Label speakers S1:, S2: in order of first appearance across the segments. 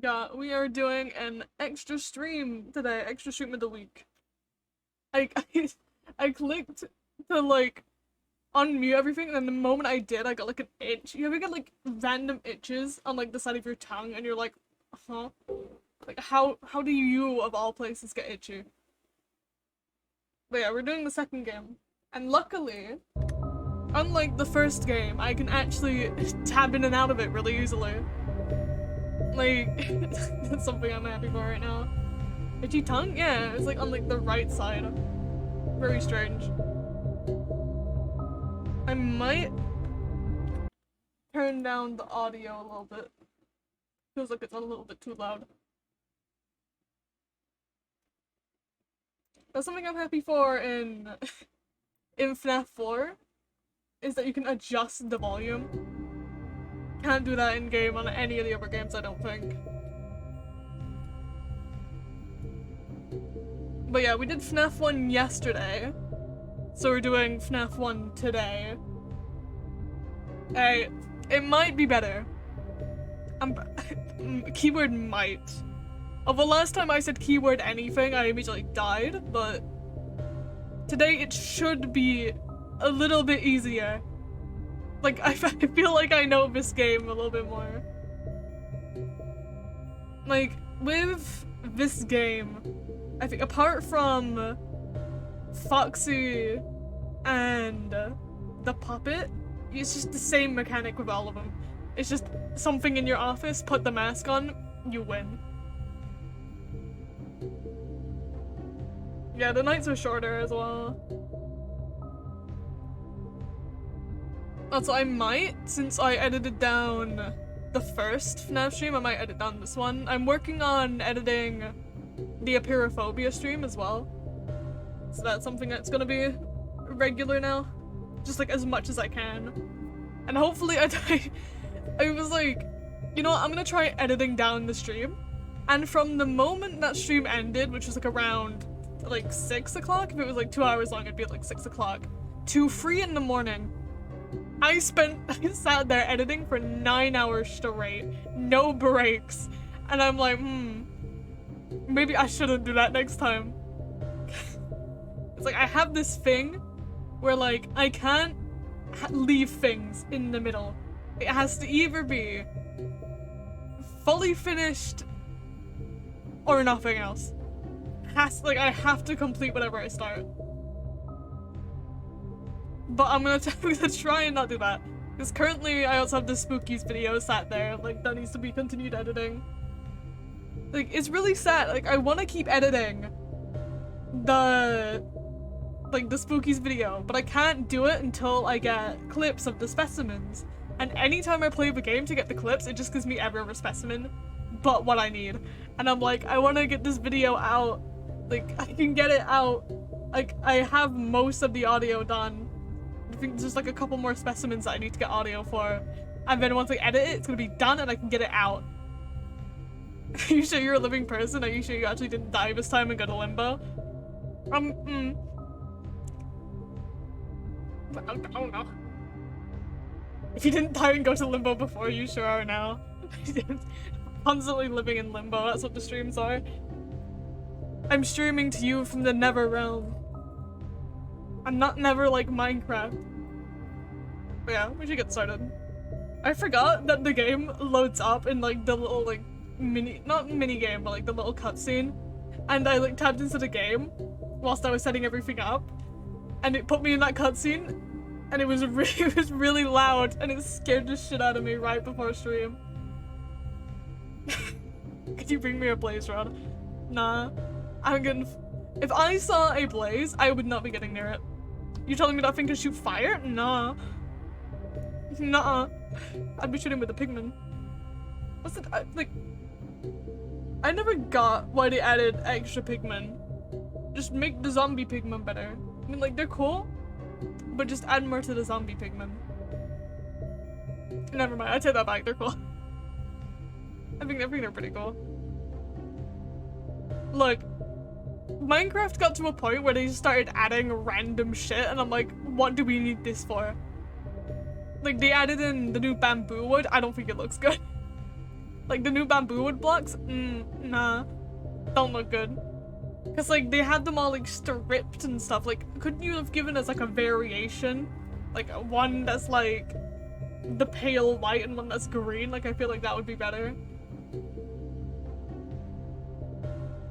S1: Yeah, we are doing an extra stream today, extra stream of the week. I, I, I clicked to like unmute everything, and then the moment I did, I got like an itch. You ever get like random itches on like the side of your tongue, and you're like, huh? Like how do you of all places get itchy? But yeah, we're doing the second game, and luckily, unlike the first game, I can actually tab in and out of it really easily. Like that's something I'm happy for right now. Itchy tongue? Yeah, it's like on like the right side. Very strange. I might turn down the audio a little bit. Feels like it's a little bit too loud. That's something I'm happy for in in FNAF 4 is that you can adjust the volume. Can't do that in game on any of the other games, I don't think. But yeah, we did FNAF 1 yesterday, so we're doing FNAF 1 today. Hey, it might be better. Keyword might. Although last time I said keyword anything, I immediately died, but today it should be a little bit easier. Like, I feel like I know this game a little bit more. Like, with this game, I think apart from Foxy and the puppet, it's just the same mechanic with all of them. It's just something in your office, put the mask on, you win. Yeah, the nights are shorter as well. Also, I might, since I edited down the first FNAF stream, I might edit down this one. I'm working on editing the Apeirophobia stream as well. So that's something that's gonna be regular now. Just like as much as I can. And hopefully I was like, you know what, I'm gonna try editing down the stream. And from the moment that stream ended, which was like around like 6 o'clock, if it was like 2 hours long, it'd be at like 6 o'clock, to 3 in the morning, I sat there editing for 9 hours straight, no breaks. And I'm like, maybe I shouldn't do that next time. It's like I have this thing where like I can't leave things in the middle. It has to either be fully finished or nothing else. I have to complete whatever I start. But I'm gonna try and not do that. Because currently I also have the Spookies video sat there, like that needs to be continued editing. Like, it's really sad. Like, I want to keep editing the Spookies video, but I can't do it until I get clips of the specimens. And anytime I play the game to get the clips, it just gives me every other specimen but what I need. And I'm like, I want to get this video out. Like, I can get it out. Like, I have most of the audio done. I think there's like a couple more specimens that I need to get audio for. And then once I edit it, it's gonna be done and I can get it out. Are you sure you're a living person? Are you sure you actually didn't die this time and go to limbo? I don't know. If you didn't die and go to limbo before, you sure are now. Constantly living in limbo, that's what the streams are. I'm streaming to you from the Never realm. I'm not never like Minecraft. But yeah, we should get started. I forgot that the game loads up in like the little like not mini game, but like the little cutscene. And I like tapped into the game whilst I was setting everything up. And it put me in that cutscene. And it was really loud and it scared the shit out of me right before stream. Could you bring me a blaze rod? Nah. I'm getting. If I saw a blaze, I would not be getting near it. You telling me that thing can shoot fire? Nah. Nuh-uh. I'd be shooting with the pigman. What's it? Like, I never got why they added extra pigmen. Just make the zombie pigmen better. I mean, like, they're cool, but just add more to the zombie pigmen. Never mind, I take that back, they're cool. I think they're pretty cool. Look, Minecraft got to a point where they just started adding random shit and I'm like, what do we need this for? Like, they added in the new bamboo wood, I don't think it looks good. Like the new bamboo wood blocks? Nah. Don't look good. Cause like they had them all like stripped and stuff. Like couldn't you have given us like a variation? Like one that's like the pale white and one that's green? Like I feel like that would be better.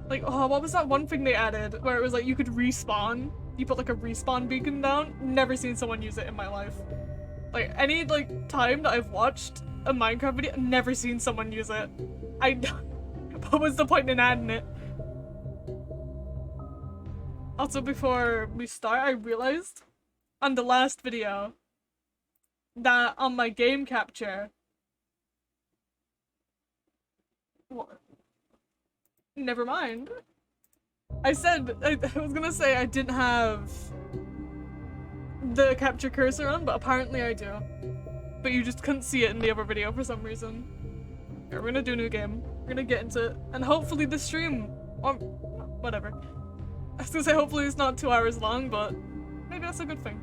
S1: Like, oh, what was that one thing they added where it was like you could respawn? You put like a respawn beacon down? Never seen someone use it in my life. Like any like time that I've watched a Minecraft video, never seen someone use it. What was the point in adding it? Also, before we start, I realized on the last video that on my game capture, what? Never mind. I was gonna say I didn't have the capture cursor on, but apparently I do. But you just couldn't see it in the other video for some reason. Okay, we're gonna do a new game. We're gonna get into it. And hopefully the stream, or whatever. I was gonna say hopefully it's not 2 hours long, but maybe that's a good thing.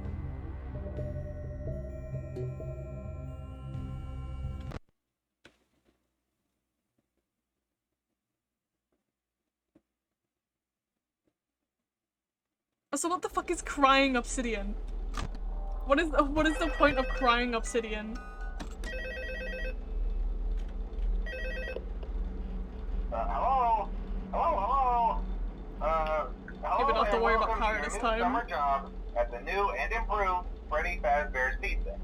S1: So what the fuck is crying obsidian? What is the point of crying obsidian?
S2: Hello? Hello?
S1: Yeah, we don't have to worry about power this time.
S2: Summer job at the new and improved Freddy Fazbear's Pizza.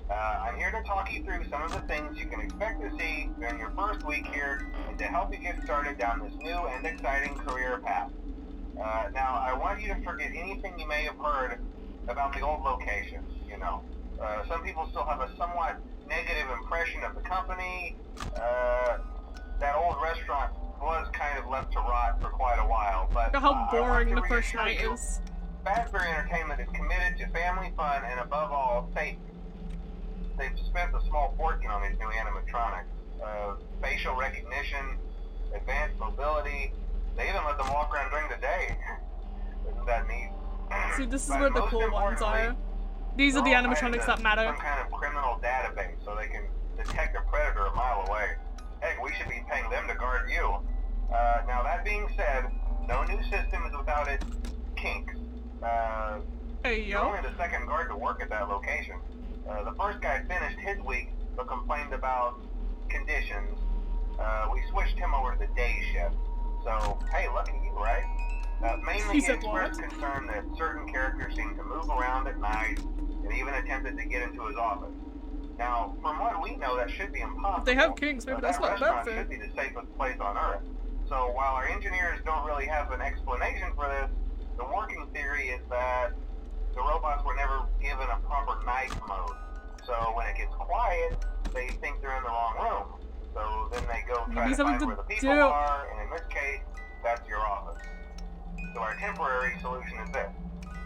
S2: I'm here to talk you through some of the things you can expect to see during your first week here and to help you get started down this new and exciting career path. Now, I want you to forget anything you may have heard about the old location, you know. Some people still have a somewhat negative impression of the company. That old restaurant was kind of left to rot for quite a while, but
S1: look how boring the first night is.
S2: Fazbear Entertainment is committed to family fun and above all, safety. They've spent a small fortune on these new animatronics. Facial recognition, advanced mobility. They even let them walk around during the day. Isn't that neat?
S1: See, this is where the cool ones are. These are the animatronics that matter.
S2: Some kind of criminal database so they can detect a predator a mile away. Heck, we should be paying them to guard you. Now that being said, no new system is without its kinks.
S1: Hey,
S2: You're
S1: yo.
S2: only the second guard to work at that location. The first guy finished his week, but complained about conditions. We switched him over to the day shift. So, hey, lucky you, right? Mainly he expressed concern that certain characters seem to move around at night and even attempted to get into his office. Now, from what we know, that should be impossible.
S1: If they have kings, maybe that's not a bad thing.
S2: Should be the safest place on Earth. So while our engineers don't really have an explanation for this, the working theory is that the robots were never given a proper night mode. So when it gets quiet, they think they're in the wrong room. So then they go try to find where the people are, and in this case, that's your office. So our temporary solution is this.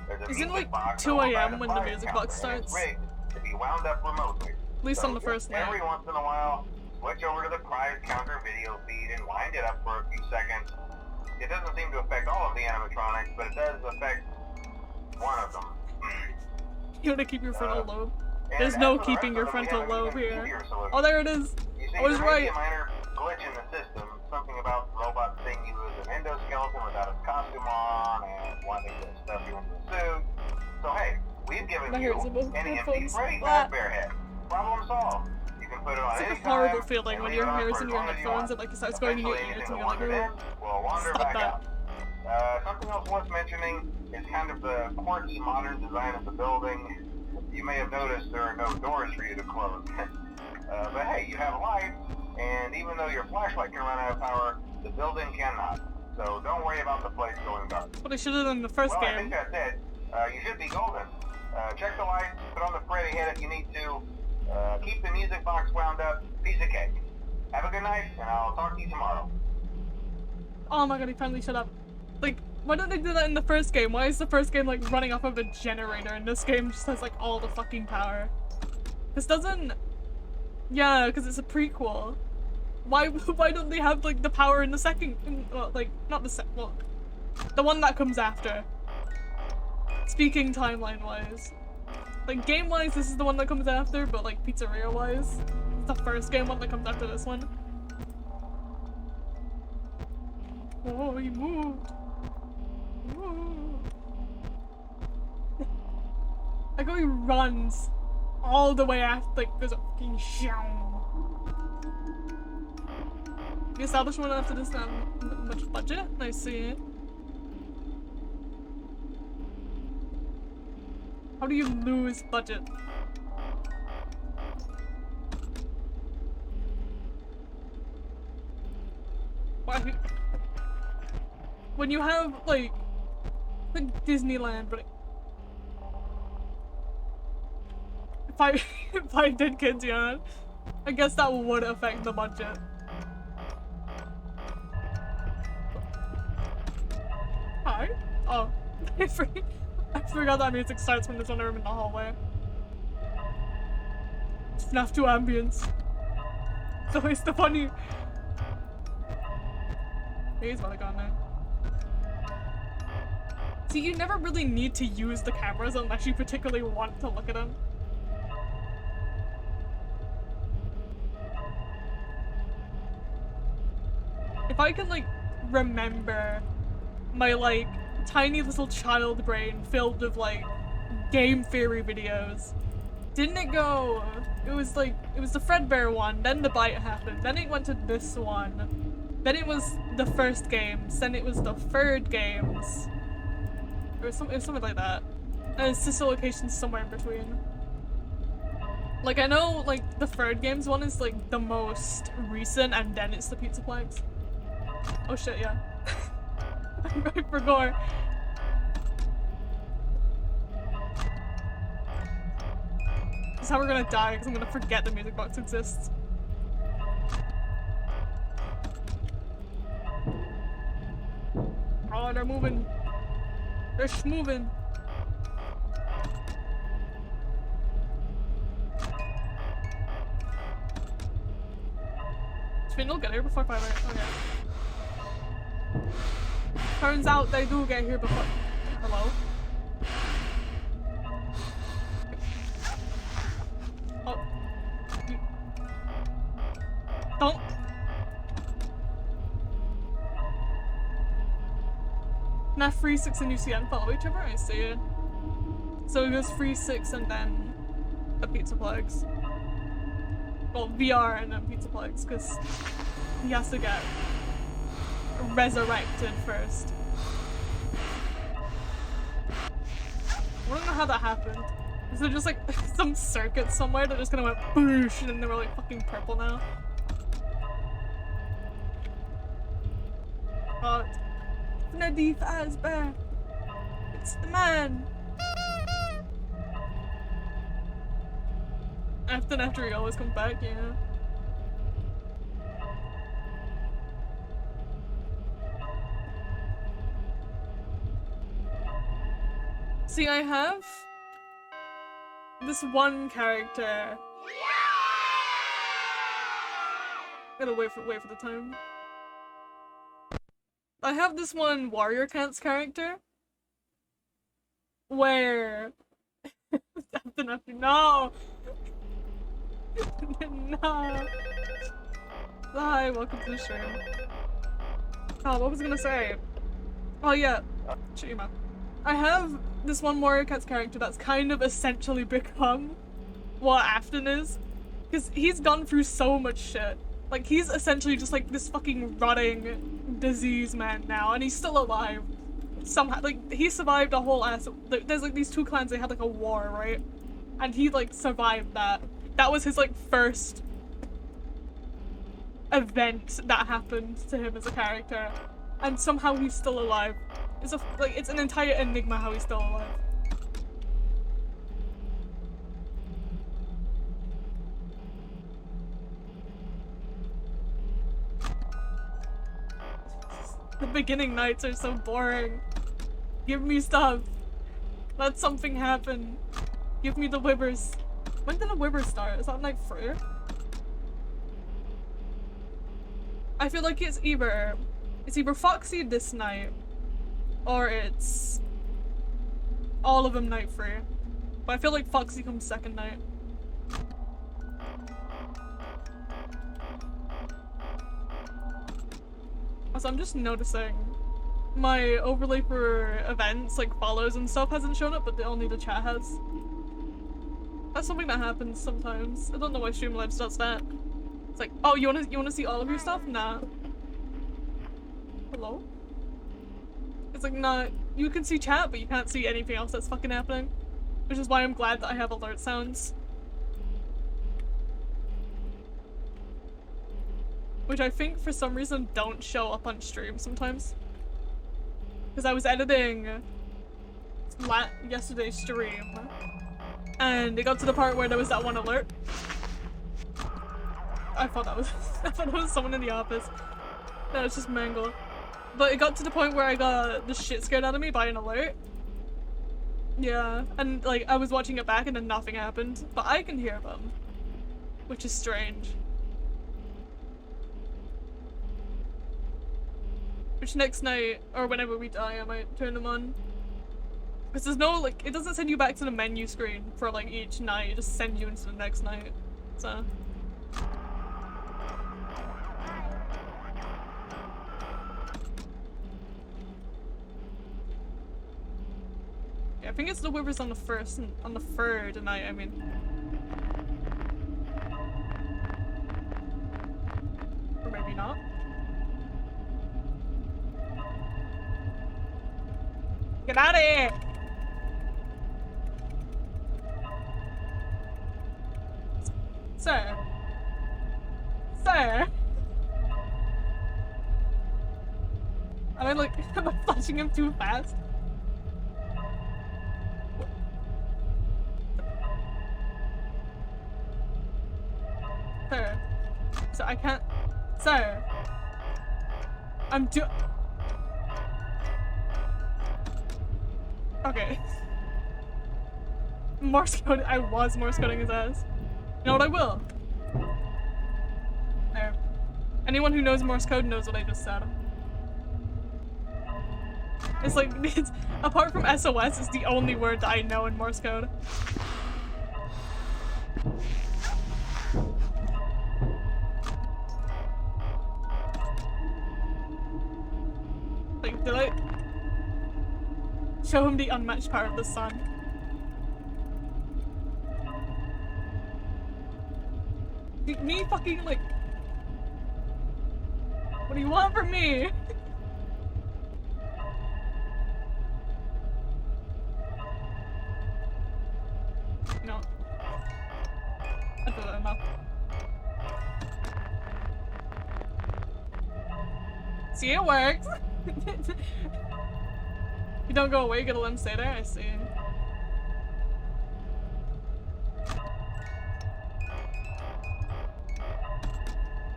S2: There's a music box
S1: 2 a.m. when the
S2: fire
S1: music
S2: counter,
S1: box starts?
S2: It's rigged to be wound up remotely.
S1: At least on the first night.
S2: Every once in a while, switch over to the prize counter video feed and wind it up for a few seconds. It doesn't seem to affect all of the animatronics, but it does affect one of them.
S1: You want to keep your frontal lobe? There's no keeping your frontal lobe here. Oh, there it is. I was right.
S2: A minor glitch in the system. Something about the robot seeing you as an endoskeleton without his costume on and wanting to stuff you into a suit. So hey, we've given you an empty Freddy Fazbear head. Problem solved. You can put it on
S1: it's like
S2: any
S1: a horrible
S2: time,
S1: feeling when your hair's in your headphones and like it starts going in your ears and you're like,
S2: we'll wander
S1: stop
S2: back
S1: that.
S2: out. Something else worth mentioning is kind of the quirky modern design of the building. You may have noticed there are no doors for you to close. But hey, you have lights, and even though your flashlight can run out of power, the building cannot. So don't worry about the place going dark.
S1: What I should have done in the first game.
S2: I think that's it. You should be golden. Check the lights, put on the Freddy head if you need to. Keep the music box wound up. Piece of cake. Have a good night, and I'll talk to you tomorrow.
S1: Oh my god, he finally shut up. Like, why don't they do that in the first game? Why is the first game like running off of a generator and this game just has like all the fucking power? This doesn't... Yeah, because it's a prequel. Why don't they have like the power in the second... Well, like, not the second... Well, the one that comes after. Speaking timeline-wise. Like, game-wise, this is the one that comes after, but like, pizzeria-wise, it's the first game one that comes after this one. Oh, he moved. Ooh. I go he runs all the way after, like, there's a fucking show. The establishment after this much budget? I see it. How do you lose budget? Why? When you have like Disneyland, but if I did kids, yeah, I guess that would affect the budget. Hi. Oh, I forgot that music starts when there's one room in the hallway. FNAF 2 ambience. It's always the funny. He's about to go now. See, you never really need to use the cameras unless you particularly want to look at them. If I can, like, remember my, like, tiny little child brain filled with, like, game theory videos. Didn't it go... It was, like, it was the Fredbear one, then the bite happened, then it went to this one. Then it was the first games, then it was the third games. It was something like that. And it's just a location somewhere in between. Like, I know, like, the third games one is, like, the most recent, and then it's the Pizzaplex. Oh shit, yeah. I forgot. This is how we're gonna die, because I'm gonna forget the music box exists. Oh, they're moving. They're schmoving. Spin will get here before 5 hours. Okay. Turns out they do get here before. Hello? Oh. Don't. FNAF 3, 6, and UCN follow each other? I see it. So it goes 3, 6, and then the Pizzaplex. Well, VR and then Pizzaplex, because he has to get resurrected first. I don't know how that happened. Is there just like some circuit somewhere that just kind of went boosh and they were like fucking purple now? Oh, Freddy Fazbear! It's the man! After he always comes back, yeah. See, I have this one character. Gotta wait for the time. I have this one Warrior Cats character where no. No. Hi, welcome to the stream. Oh, what was I gonna say? Oh yeah, shut your mouth. I have this one Warrior Cats character that's kind of essentially become what Afton is. Because he's gone through so much shit. Like, he's essentially just like this fucking rotting disease man now, and he's still alive. Somehow, like, he survived a whole ass. There's like these two clans, they had like a war, right? And he like survived that. That was his like first event that happened to him as a character. And somehow he's still alive. It's an entire enigma how he's still alive. The beginning nights are so boring. Give me stuff. Let something happen. Give me the Wibbers. When did the Wibbers start? Is that night 3? I feel like it's either Foxy this night, or it's all of them night 3. But I feel like Foxy comes second night. Also, I'm just noticing my overlay for events, like follows and stuff, hasn't shown up, but only the chat has. That's something that happens sometimes. I don't know why Streamlabs does that. It's like, oh, you wanna see all of your stuff? Nah. Hello? It's like, nah, you can see chat, but you can't see anything else that's fucking happening. Which is why I'm glad that I have alert sounds. Which I think for some reason don't show up on stream sometimes. Because I was editing yesterday's stream, and it got to the part where there was that one alert. I thought that was I thought it was someone in the office. No, it's just Mangle. But it got to the point where I got the shit scared out of me by an alert. Yeah, and like I was watching it back and then nothing happened, but I can hear them, which is strange. Which next night, or whenever we die, I might turn them on. Because there's no, like, it doesn't send you back to the menu screen for, like, each night. It just sends you into the next night. So. Yeah, I think it's the Withers on the first, and on the third night, I mean. Or maybe not. Get out of here! Sir? Sir? Am I like, am I flashing him too fast? Sir? So I can't- Sir? Okay. Morse code. I was Morse coding his ass. You know what, I will. There. Anyone who knows Morse code knows what I just said. It's like, apart from SOS, it's the only word that I know in Morse code. Like, did I show him the unmatched power of the sun? Me fucking like, what do you want from me? No. I feel that enough. See, it works. You don't go away, you gotta let him stay there? I see.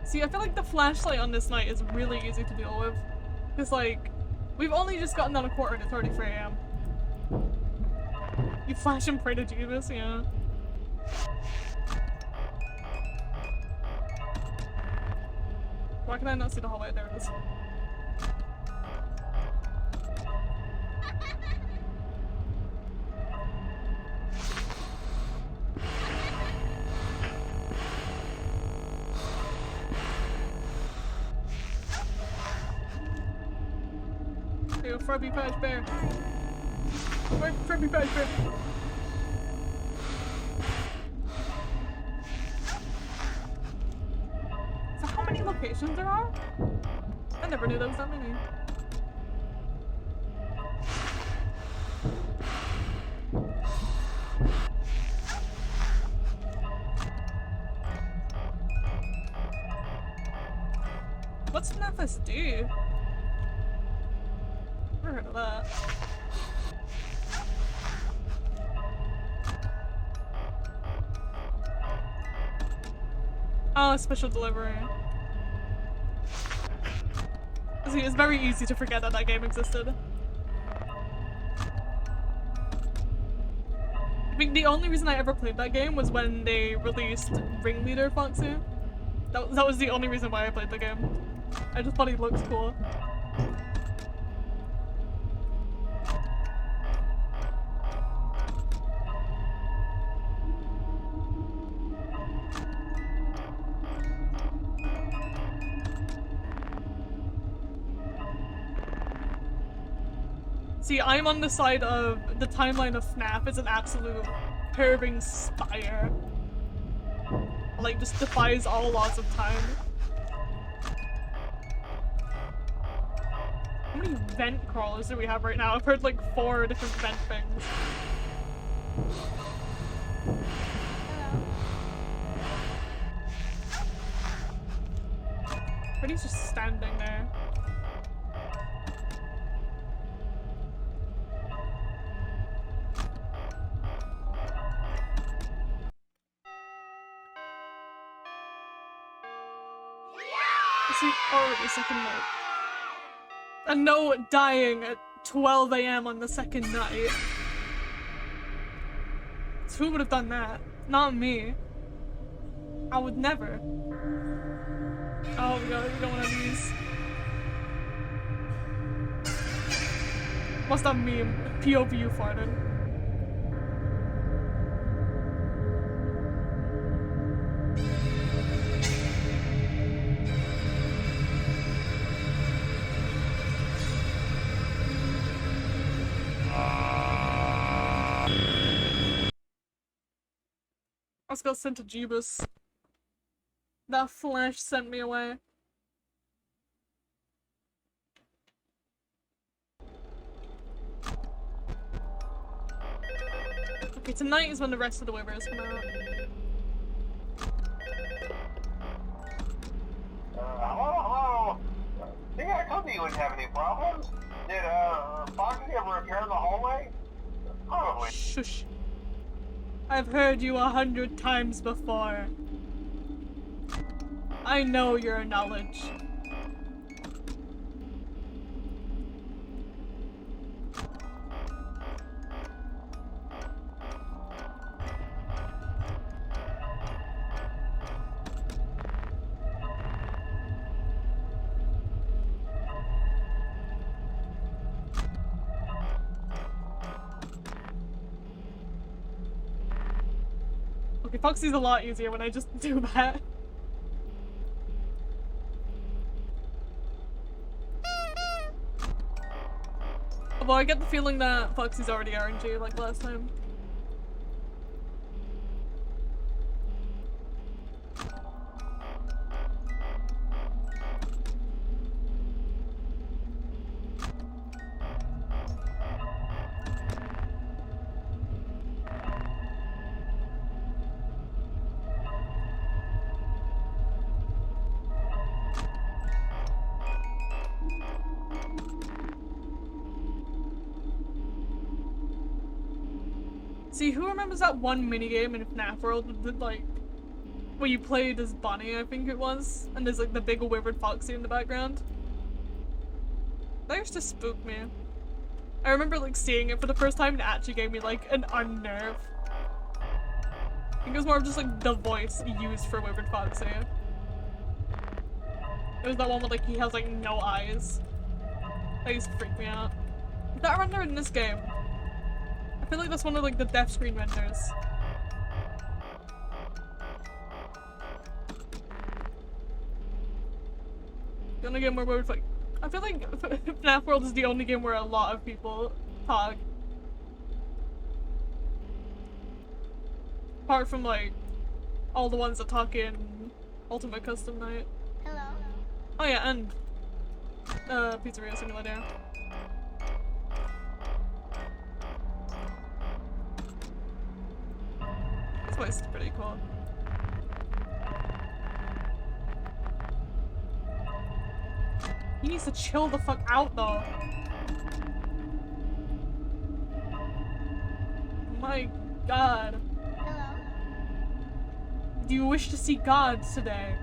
S1: See, I feel like the flashlight on this night is really easy to deal with. Because, like, we've only just gotten down a quarter to 33 AM. You flash and pray to Jesus, yeah. Why can I not see the hallway? There it is. Yo, Freddy Patch Bear. Freddy Patch Bear. So how many locations there are? I never knew there was that many. What's FNAF do? Never heard of that. Oh, special delivery. See, it's very easy to forget that that game existed. I think the only reason I ever played that game was when they released Ringleader Foxy. That was the only reason why I played the game. I just thought he looked cool. See, I'm on the side of the timeline of FNAF is an absolute curving spire. Like, just defies all laws of time. How many vent crawlers do we have right now? I've heard like 4 different vent things. Freddy's just standing there. See, already second night. And no dying at 12 AM on the second night. So who would have done that? Not me. I would never. Oh god, we don't want to these. What's that meme? POV farted. I was gonna send to Jeebus. That flash sent me away. Okay, tonight is when the rest of the waivers come out.
S2: Hello? See, I told you you wouldn't have any problems. Did, Foxy ever appear in the hallway? Probably.
S1: Shush. I've heard you 100 times before. I know your knowledge. Okay, Foxy's a lot easier when I just do that. Well, I get the feeling that Foxy's already RNG like last time. See, who remembers that one minigame in FNAF World with, like, where you played as Bonnie, I think it was, and there's like the big withered Foxy in the background? That used to spook me. I remember like seeing it for the first time and it actually gave me like an unnerve. I think it was more of just like the voice used for withered Foxy. It was that one where like he has like no eyes. That used to freak me out. Is that render in this game? I feel like that's one of like the death screen renders. The only game where we would like, I feel like FNAF World is the only game where a lot of people talk. Apart from like all the ones that talk in Ultimate Custom Night.
S3: Hello.
S1: Oh yeah, and Pizzeria Simulator. This place is pretty cool. He needs to chill the fuck out though. My god.
S3: Hello.
S1: Do you wish to see gods today?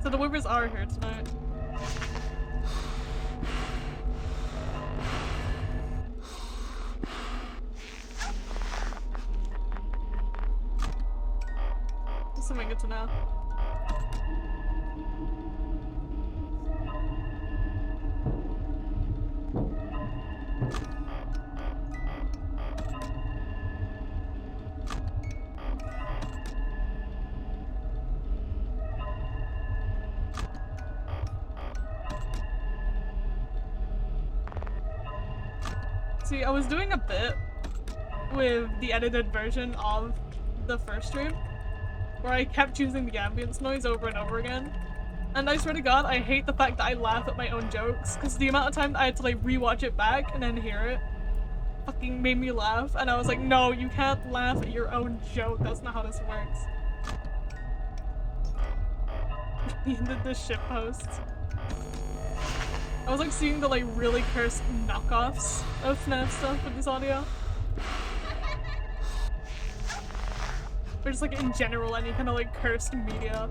S1: So the Weavers are here tonight. That's something good to know. See, I was doing a bit with the edited version of the first stream where I kept using the ambience noise over and over again. And I swear to God, I hate the fact that I laugh at my own jokes because the amount of time that I had to like rewatch it back and then hear it fucking made me laugh. And I was like, no, you can't laugh at your own joke. That's not how this works. the shit posts. I was like seeing the like really cursed knockoffs of FNAF stuff with this audio. Or just like in general, any kind of like cursed media.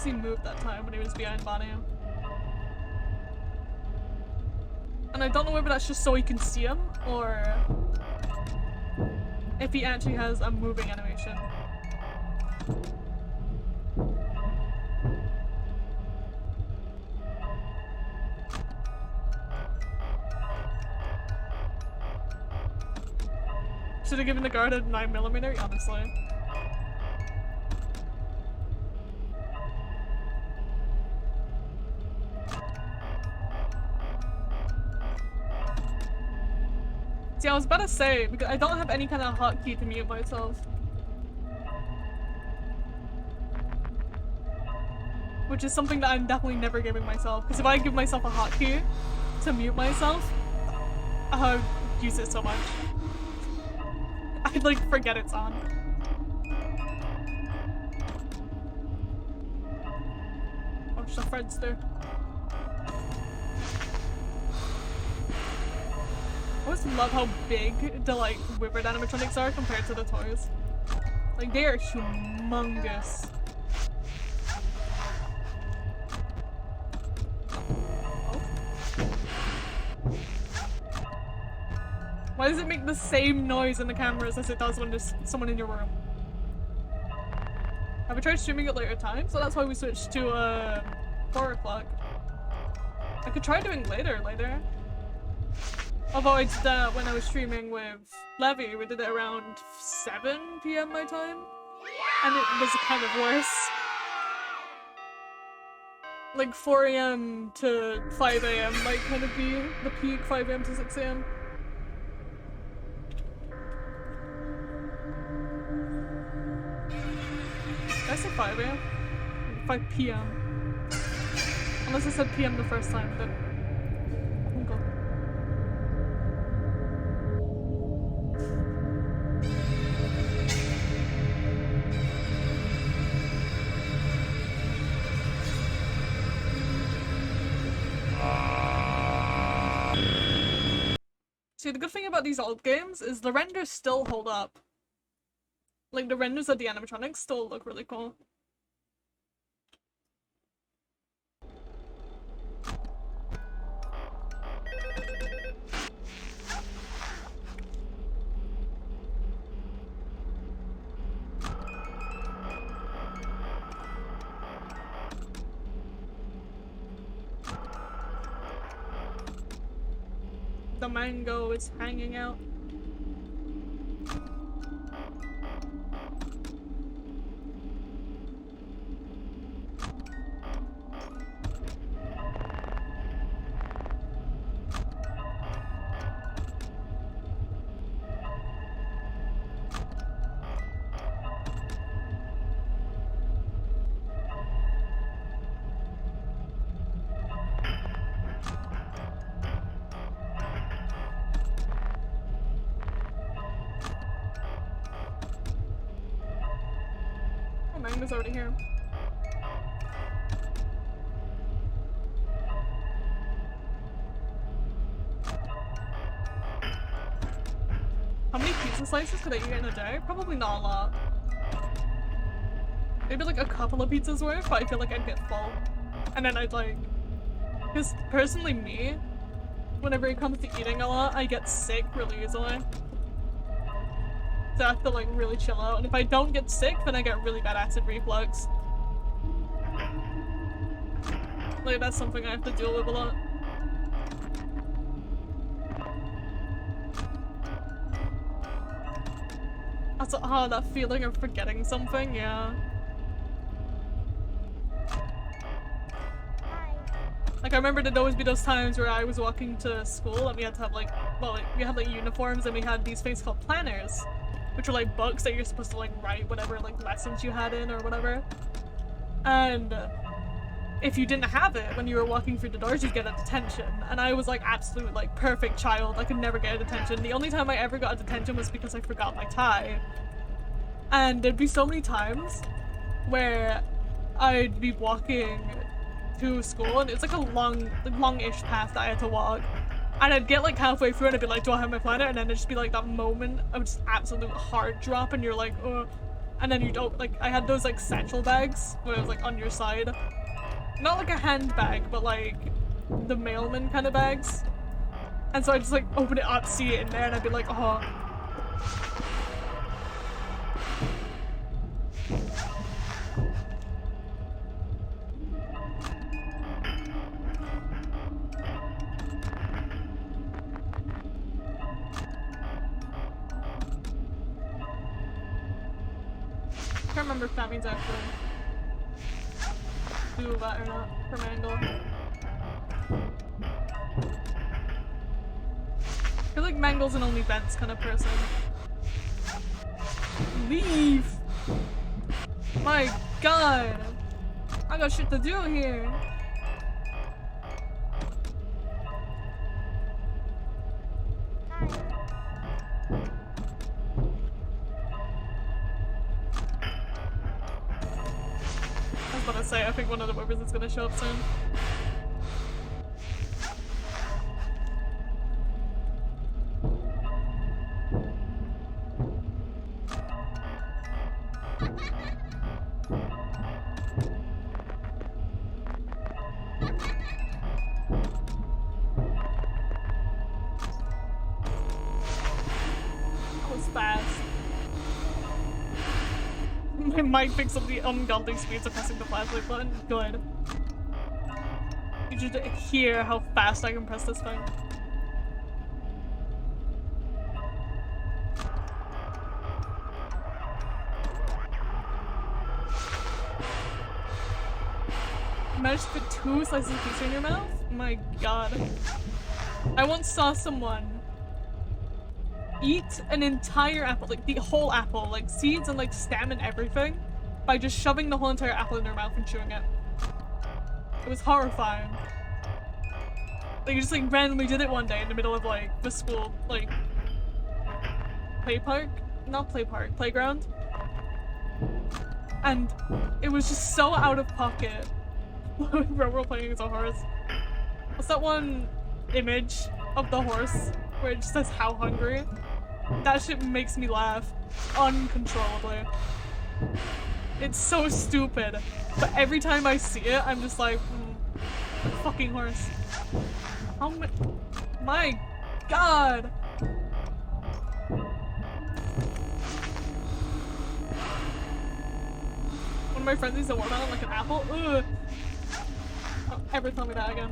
S1: He moved that time when he was behind Bonnie. And I don't know whether that's just so he can see him, or if he actually has a moving animation. Should have given the guard a 9mm, honestly. See, I was about to say, because I don't have any kind of hotkey to mute myself. Which is something that I'm definitely never giving myself, because if I give myself a hotkey to mute myself, I would use it so much. I'd like forget it's on. Oh, it's a Fredster. I always love how big the like Withered animatronics are compared to the toys. Like they are humongous. Oh. Why does it make the same noise in the cameras as it does when there's someone in your room? Have I tried streaming at later times? So that's why we switched to 4 o'clock. I could try doing later. Although I did that when I was streaming with Levy, we did it around 7 PM my time, and it was kind of worse. Like 4 AM to 5 AM might kind of be the peak, 5 AM to 6 AM. Did I say 5 AM? 5 PM. Unless I said PM the first time, then. Okay. See, the good thing about these old games is the renders still hold up. Like, the renders of the animatronics still look really cool. The mango is hanging out. Mango's already here. How many pizza slices could I eat in a day? Probably not a lot. Maybe like a couple of pizzas worth, but I feel like I'd get full. And then I'd like... Because personally me, whenever it comes to eating a lot, I get sick really easily. So I have to like really chill out. And if I don't get sick, then I get really bad acid reflux. Like that's something I have to deal with a lot. Also, oh, that feeling of forgetting something, yeah. Like, I remember there'd always be those times where I was walking to school and we had to have like, well, like, we had like uniforms and we had these things called planners, which were like books that you're supposed to like write whatever like lessons you had in or whatever. And if you didn't have it when you were walking through the doors, you'd get a detention. And I was like absolute like perfect child. I could never get a detention. The only time I ever got a detention was because I forgot my tie. And there'd be so many times where I'd be walking to school and it's like a long-ish path that I had to walk. And I'd get like halfway through and I'd be like, do I have my planner? And then there'd just be like that moment of just absolute heart drop and you're like, ugh. And then you don't, like, I had those like satchel bags where it was like on your side. Not like a handbag, but like the mailman kind of bags. And so I just like open it up, see it in there, and I'd be like, oh. I can't remember if that means actually do that or not for Mangle. I feel like Mangle's an only vents kind of person. Leave! My god! I got shit to do here! I was about to say, I think one of the movers is gonna show up soon. That was fast. My mic picks up the ungodly speeds of pressing the flashlight button. Good. You should hear how fast I can press this thing. You managed to fit 2 slices of pizza in your mouth? My god. I once saw someone eat an entire apple, like the whole apple, like seeds and like stem and everything, by just shoving the whole entire apple in their mouth and chewing it. It was horrifying. Like, you just like randomly did it one day in the middle of like the school, like, play park? Not play park, playground. And it was just so out of pocket. Bro, we're playing as a horse. What's that one image of the horse where it just says how hungry? That shit makes me laugh uncontrollably. It's so stupid, but every time I see it, I'm just like, fucking horse. How much? My god! One of my friends used a watermelon like an apple. Ugh. Don't ever tell me that again.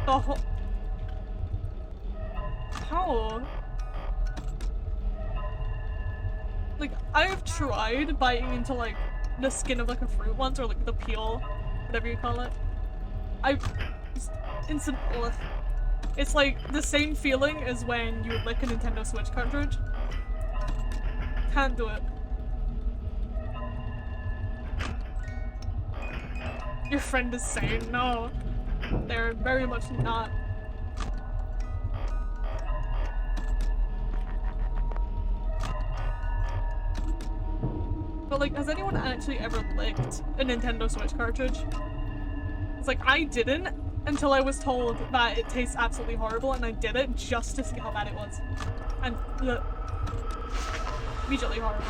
S1: The whole... How? Like, I have tried biting into like the skin of like a fruit once, or like the peel, whatever you call it. I've just instant ugh. It's like the same feeling as when you would lick a Nintendo Switch cartridge. Can't do it. Your friend is saying no. They're very much not. But like, has anyone actually ever licked a Nintendo Switch cartridge? It's like, I didn't until I was told that it tastes absolutely horrible, and I did it just to see how bad it was. And immediately horrible.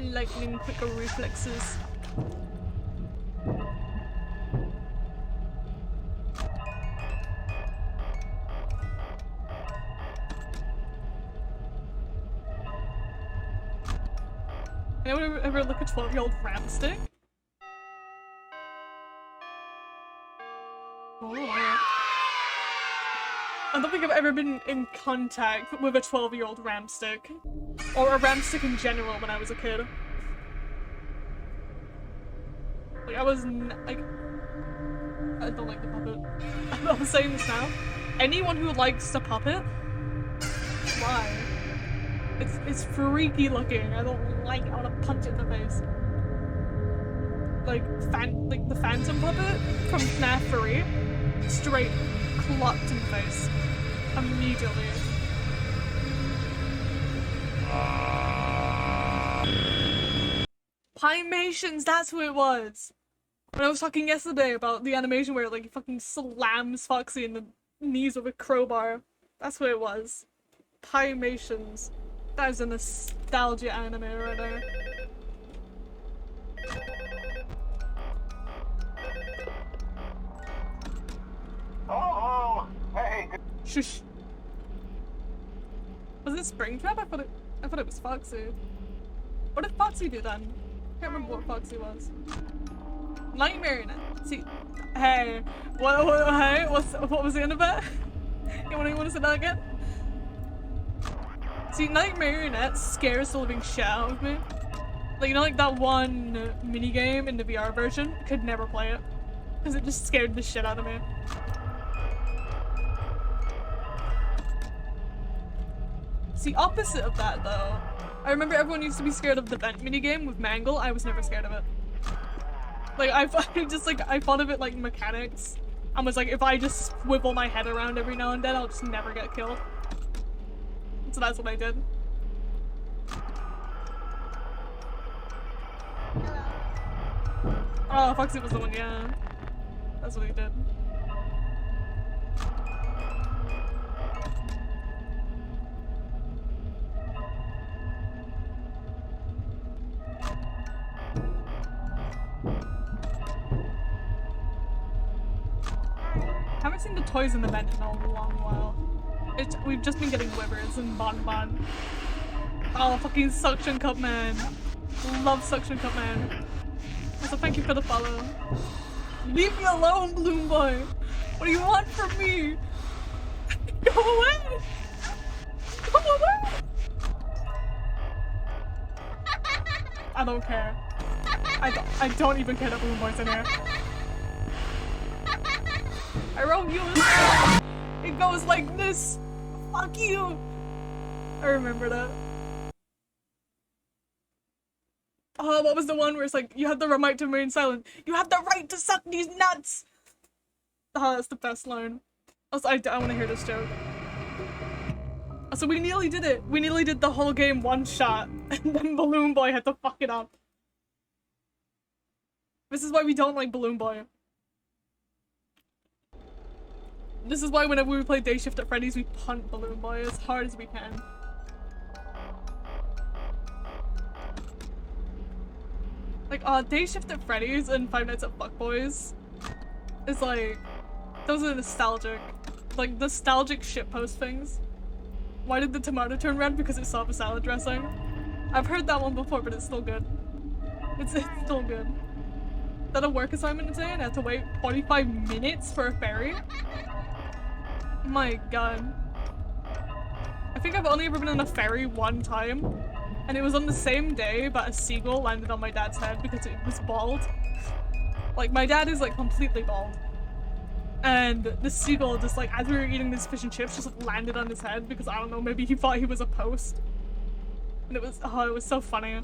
S1: Lightning quicker reflexes. Anyone ever look at 12-year-old Ramstick? Oh. I don't think I've ever been in contact with a 12-year-old Ramstick. Or a Ramstick in general when I was a kid. Like, I was like... I don't like the puppet. I'm saying this now. Anyone who likes the puppet? Why? It's freaky looking. I don't like it. I want to punch it in the face. Like the Phantom puppet from FNAF 3, straight clocked in the face immediately. Pymations, that's who it was. When I was talking yesterday about the animation where like he fucking slams Foxy in the knees with a crowbar, that's who it was. Pymations. That is a nostalgia anime right there.
S2: Oh, hey.
S1: Shush. Was it Springtrap? I thought it was Foxy. What did Foxy do then? I can't remember what Foxy was. Night Marionette. See, hey, what was the end of it? You want to say that again? See, Night Marionette scares the living shit out of me. Like, you know, like that one minigame in the VR version? Could never play it. Because it just scared the shit out of me. See, opposite of that though. I remember everyone used to be scared of the vent minigame with Mangle. I was never scared of it. Like, I thought of it like mechanics. And was like, if I just swivel my head around every now and then, I'll just never get killed. So that's what I did.
S3: Hello.
S1: Oh, Foxy was the one, yeah. That's what he did. Haven't seen the toys in the vent in a long while. We've just been getting Wivers and Bonbon. Oh, fucking Suction Cup Man. Love Suction Cup Man. Also, thank you for the follow. Leave me alone, Bloom Boy. What do you want from me? Go away! Go away! I don't care. I don't even care that Bloom Boy's in here. I wrote you. It goes like this. Fuck you. I remember that. Oh, what was the one where it's like, you have the right to remain silent. You have the right to suck these nuts. Oh, that's the best line. Also, I want to hear this joke. So we nearly did it. We nearly did the whole game one shot, and then Balloon Boy had to fuck it up. This is why we don't like Balloon Boy. This is why whenever we play Day Shift at Freddy's, we punt Balloon Boy as hard as we can. Like, Day Shift at Freddy's and Five Nights at Fuckboys is like, those are nostalgic. Like, nostalgic shitpost things. Why did the tomato turn red? Because it saw the salad dressing. I've heard that one before, but it's still good. It's still good. Is that a work assignment today and I had to wait 45 minutes for a ferry? My god. I think I've only ever been on a ferry one time, and it was on the same day, but a seagull landed on my dad's head because it was bald. Like, my dad is like completely bald. And the seagull just like, as we were eating this fish and chips, just like, landed on his head because I don't know, maybe he thought he was a post. And it was, oh, it was so funny.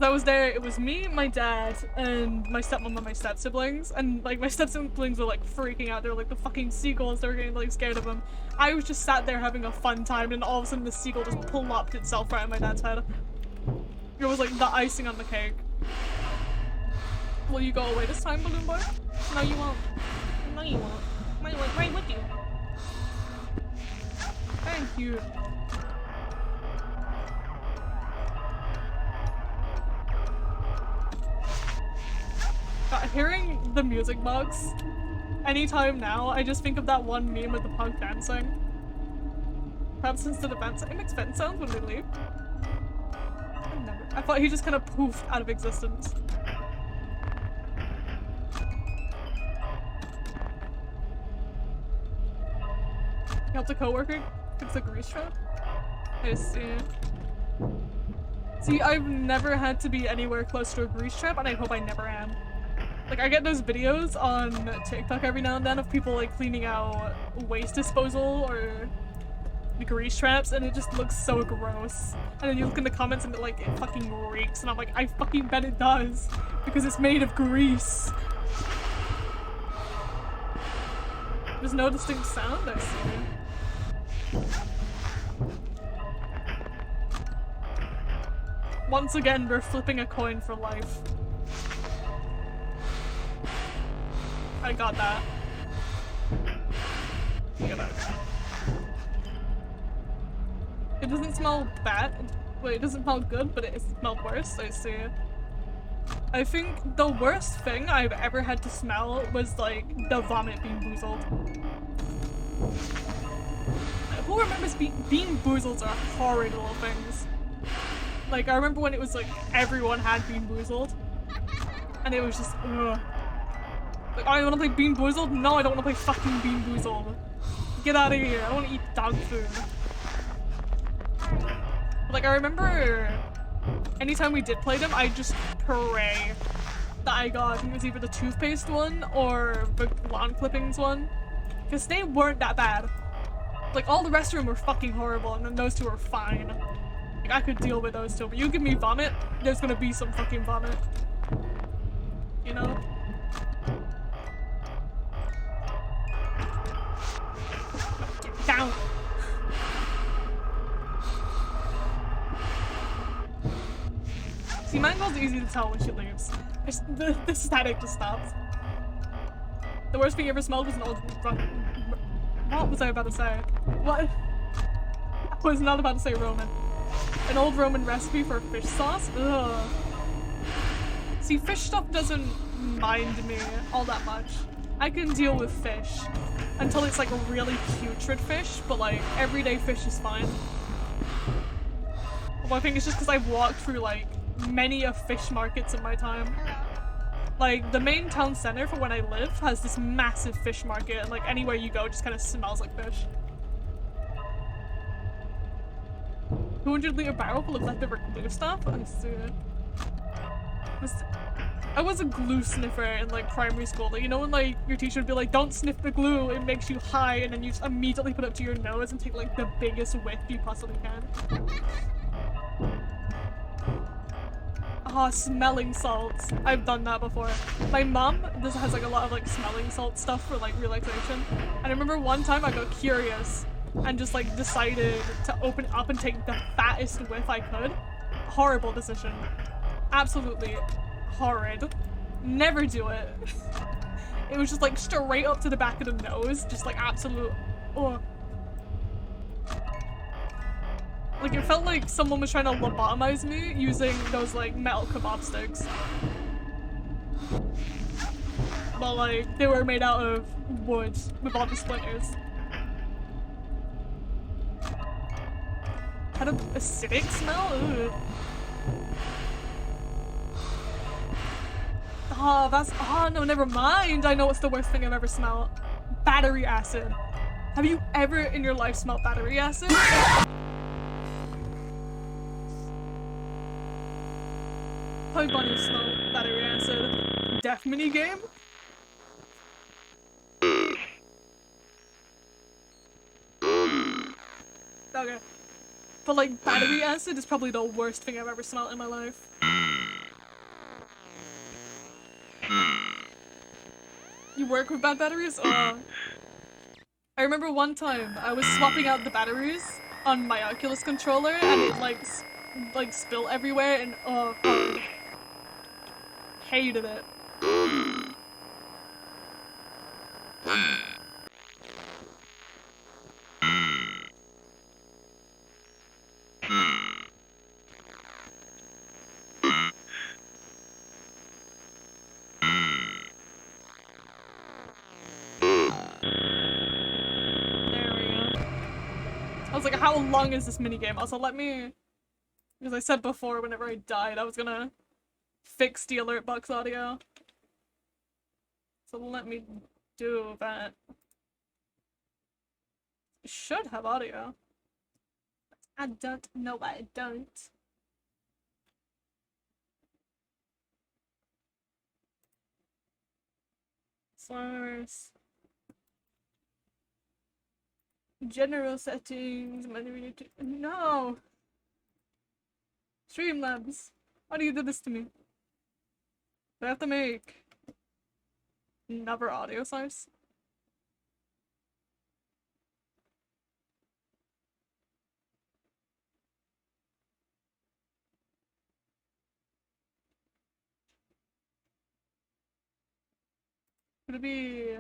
S1: So I was there, it was me, my dad, and my stepmom and my step-siblings. And like, my step-siblings were like freaking out. They were like the fucking seagulls, they were getting like scared of them. I was just sat there having a fun time, and all of a sudden the seagull just plopped itself right on my dad's head. It was like the icing on the cake. Will you go away this time, Balloon Boy? No, you won't. No, you won't. I went right with you. Thank you. Hearing the music box anytime now, I just think of that one meme with the punk dancing. Perhaps instead of vents, it makes vent sounds when we leave. I thought he just kind of poofed out of existence. You helped a coworker fix a grease trap? I see. See, I've never had to be anywhere close to a grease trap, and I hope I never am. Like, I get those videos on TikTok every now and then of people, like, cleaning out waste disposal or the grease traps, and it just looks so gross. And then you look in the comments and, like, it fucking reeks, and I'm like, I fucking bet it does, because it's made of grease. There's no distinct sound, I see. Once again, we're flipping a coin for life. I got that. Get out. It doesn't smell bad. Wait, it doesn't smell good, but it smelled worse. I see. I think the worst thing I've ever had to smell was like the vomit being boozled. Who remembers bean boozled are horrid little things. Like, I remember when it was like everyone had Bean Boozled, and it was just ugh. Like, oh, you wanna play Bean Boozled? No, I don't wanna play fucking Bean Boozled. Get out of here, I don't wanna eat dog food. But, like, I remember anytime we did play them, I just pray that I got, I think it was either the toothpaste one or the lawn clippings one, because they weren't that bad. Like, all the rest of them were fucking horrible, and then those two were fine. Like, I could deal with those two, but you give me vomit, there's gonna be some fucking vomit. You know? Get down! See, Mangold's easy to tell when she leaves. The static just stops. The worst thing you ever smelled was an old... What was I about to say? What? I was not about to say Roman. An old Roman recipe for fish sauce? Ugh. See, fish stuff doesn't mind me all that much. I can deal with fish until it's like a really putrid fish, but like everyday fish is fine. Well, I think it's just because I've walked through like many of fish markets in my time. Like, the main town center for when I live has this massive fish market, and like anywhere you go it just kind of smells like fish. 200-liter barrel full of leftover glue stuff? I see. I was a glue sniffer in like primary school. Like, you know when like your teacher would be like, don't sniff the glue, it makes you high, and then you just immediately put it up to your nose and take like the biggest whiff you possibly can. Ah, smelling salts. I've done that before. My mom has like a lot of like smelling salt stuff for like relaxation. And I remember one time I got curious and just like decided to open it up and take the fattest whiff I could. Horrible decision. Absolutely horrid. Never do it. It was just like straight up to the back of the nose. Just like absolute... Ugh. Like, it felt like someone was trying to lobotomize me using those, like, metal kebab sticks. But, like, they were made out of wood with all the splinters. Had an acidic smell? Ugh. Oh, that's- oh, no, never mind! I know what's the worst thing I've ever smelled. Battery acid. Have you ever in your life smelled battery acid? Probably Bunny smelled battery acid. Death mini game? Okay. But like, battery acid is probably the worst thing I've ever smelled in my life. You work with bad batteries? I remember one time I was swapping out the batteries on my Oculus controller and it like spilled everywhere and hard. Hated it. I was like, how long is this minigame? Also, let me... Because I said before, whenever I died, I was gonna fix the alert box audio. So let me do that. It should have audio. I don't know why I don't. Source. General settings. No! Streamlabs. Why do you do this to me? Do I have to make another audio source? Could it be...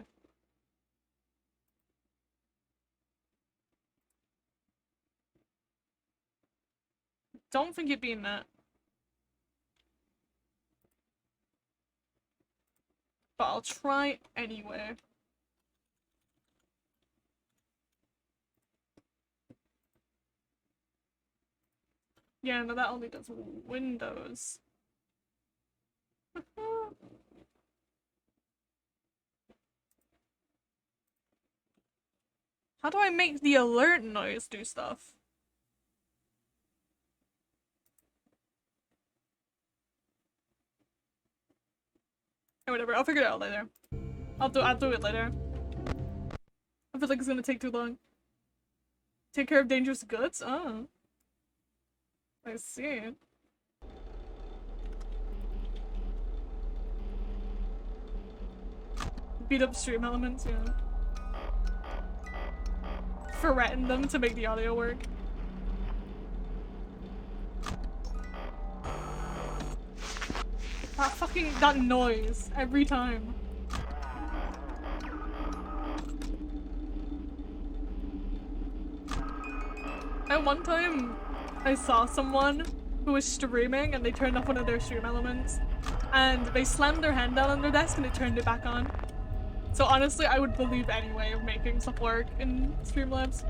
S1: Don't think it'd be in that. But I'll try anyway. Yeah, no, that only does Windows. How do I make the alert noise do stuff? Or whatever, I'll figure it out later. I'll do it later. I feel like it's gonna take too long. Take care of dangerous goods? Oh. I see. Beat up stream elements, yeah. Threaten them to make the audio work. That noise every time. At one time, I saw someone who was streaming and they turned off one of their stream elements and they slammed their hand down on their desk and they turned it back on. So honestly, I would believe any way of making stuff work in Streamlabs.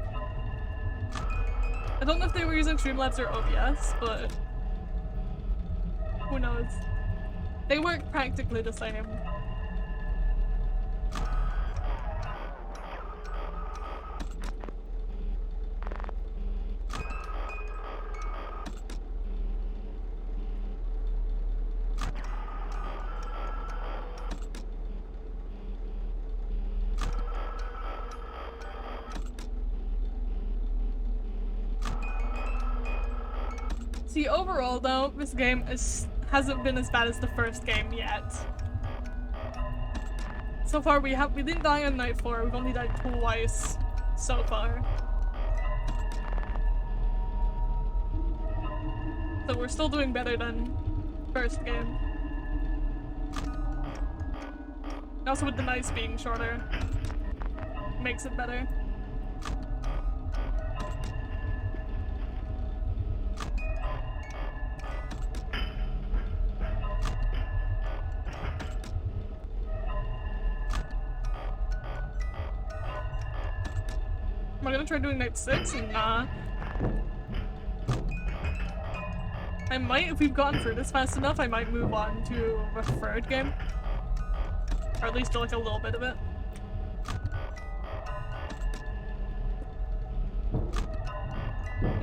S1: I don't know if they were using Streamlabs or OBS, but who knows? They work practically the same. See, overall though, this game hasn't been as bad as the first game yet. So far we didn't die on night 4, we've only died twice so far. So we're still doing better than first game. Also with the nights being shorter, makes it better. Am I gonna try doing night 6? Nah. I might, if we've gotten through this fast enough, I might move on to a third game. Or at least do like a little bit of it.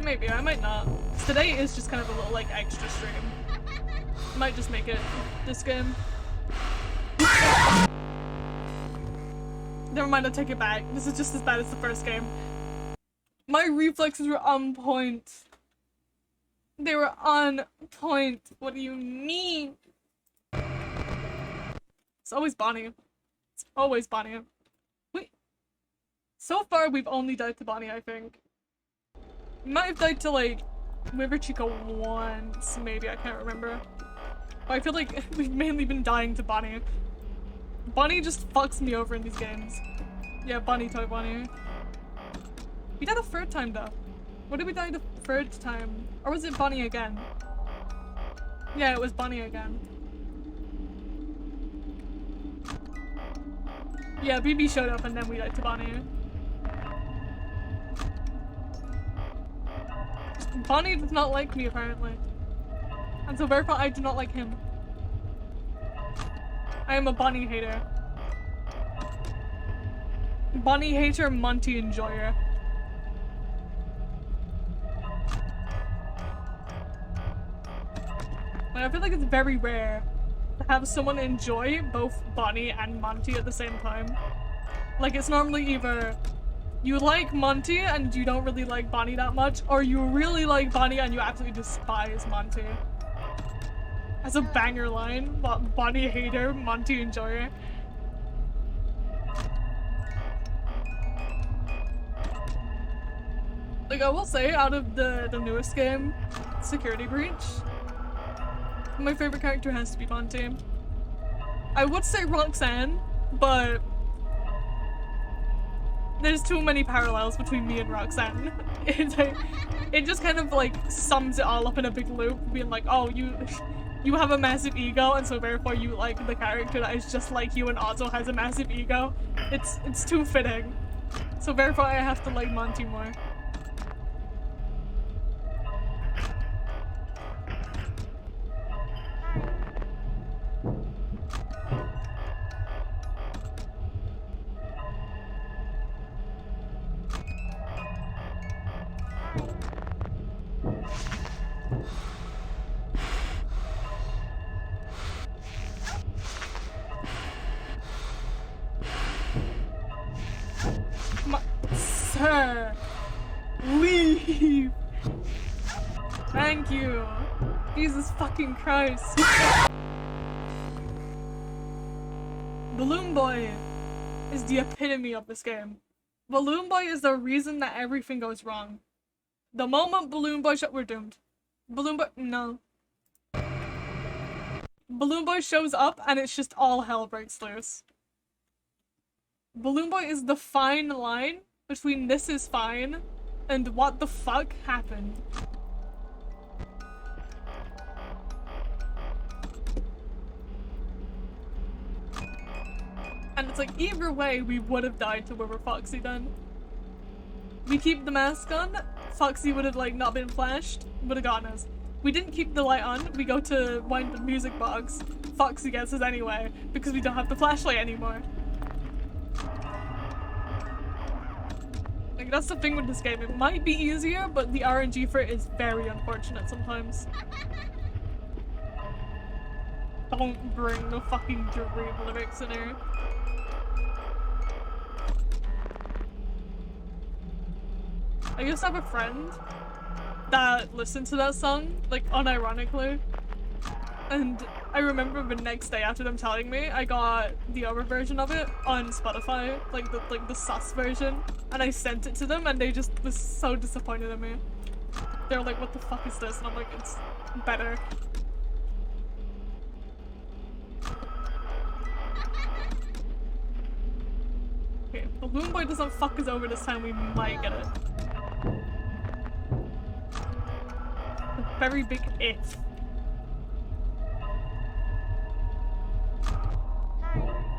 S1: Maybe, I might not. Today is just kind of a little, like, extra stream. Might just make it this game. Never mind, I take it back. This is just as bad as the first game. My reflexes were on point. They were on point. What do you mean? It's always Bonnie. It's always Bonnie. Wait. So far, we've only died to Bonnie, I think. We might have died to, like, River Chica once, maybe. I can't remember. But I feel like we've mainly been dying to Bonnie. Bonnie just fucks me over in these games. Yeah, Bonnie toy Bonnie. We died a third time, though. What did we die the third time? Or was it Bonnie again? Yeah, it was Bonnie again. Yeah, BB showed up and then we died to Bonnie. Bonnie does not like me, apparently. And so therefore I do not like him. I am a Bonnie hater. Bonnie hater, Monty enjoyer. Like, I feel like it's very rare to have someone enjoy both Bonnie and Monty at the same time. Like, it's normally either you like Monty and you don't really like Bonnie that much, or you really like Bonnie and you absolutely despise Monty. That's a banger line. Bonnie hater, Monty enjoyer. Like, I will say, out of the newest game, Security Breach, my favorite character has to be Monty. I would say Roxanne, but there's too many parallels between me and Roxanne. It just kind of like sums it all up in a big loop, being like, oh, you have a massive ego, and so therefore you like the character that is just like you and also has a massive ego. It's too fitting. So therefore I have to like Monty more. Sir, leave. Thank you. Jesus fucking Christ. Balloon Boy is the epitome of this game. Balloon Boy is the reason that everything goes wrong. The moment Balloon Boy we're doomed. Balloon Boy, no. Balloon Boy shows up and it's just all hell breaks loose. Balloon Boy is the fine line between this is fine and what the fuck happened. And it's like, either way, we would have died to where Foxy then. We keep the mask on, Foxy would have like not been flashed, would have gotten us. We didn't keep the light on, we go to wind the music box, Foxy gets us anyway, because we don't have the flashlight anymore. Like, that's the thing with this game. It might be easier, but the RNG for it is very unfortunate sometimes. Don't bring the fucking dream lyrics in here. I used to have a friend that listened to that song, like, unironically. And I remember the next day after them telling me, I got the other version of it on Spotify, like the sus version, and I sent it to them and they just was so disappointed in me. They were like, what the fuck is this? And I'm like, it's better. Okay, if Balloon Boy doesn't fuck us over this time, we might get it. A very big if.